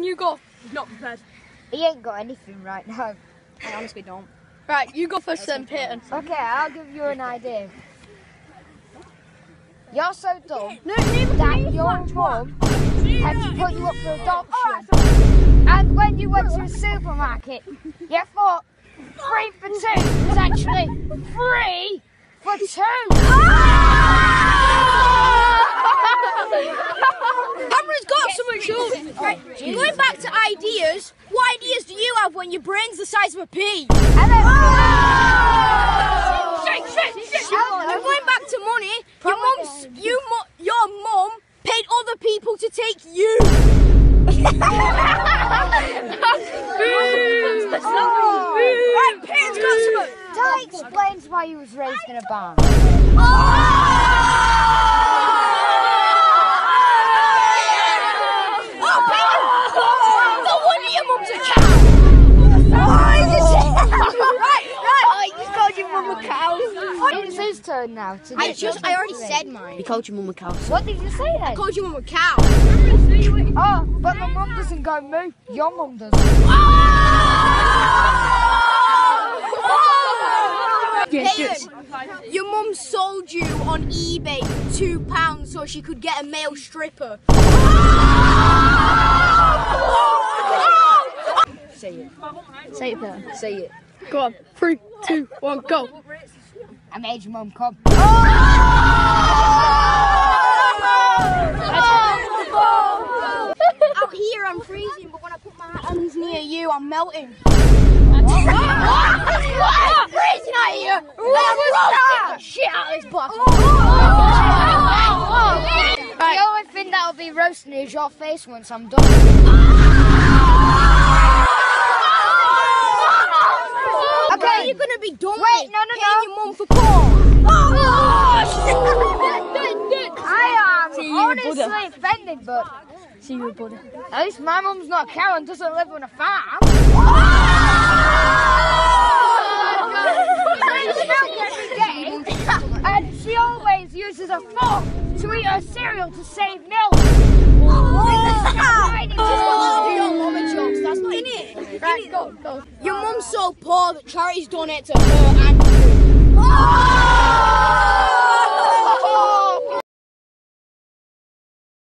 Martin, you go. He's not prepared. He ain't got anything right now. I honestly don't. Right, you go first then, Peyton. Okay, I'll give you an idea. You're so dumb that your mum had to put you up for adoption. And when you went to a supermarket, you thought 3 for 2 was actually 3 for 2. Cameron's got so much shoes. Right, going back to ideas, what ideas do you have when your brain's the size of a pea? And then, And going back to money, your mum paid other people to take you. Right, Peyton's got some. that explains why he was raised in a barn. No wonder your mum's a cow. I just called your mum a cow. It's his turn now. I already said mine. He called your mum a cow. What did you say then? I called your mum a cow. Oh, but my mum doesn't go moo. Your mum does. Peyton, your mum sold you on eBay for £2 so she could get a male stripper. Say it. Say it, Peyton. Say it. Go on. 3, 2, 1, go. I made your mum come. Out here I'm freezing, but when I put my hands near you, I'm melting. Freezing out here! I'm shit out of this box. The only thing that'll be roasting is your face once I'm done. Okay, you're gonna be done Wait, with no. paying your mum for corn. I am honestly offended, but See you, buddy. at least my mum's not a cow and doesn't live on a farm. And she always uses a fork to eat her cereal to save milk. That's not in it. Right, go. Your mum's so poor that charity's donate to her and you.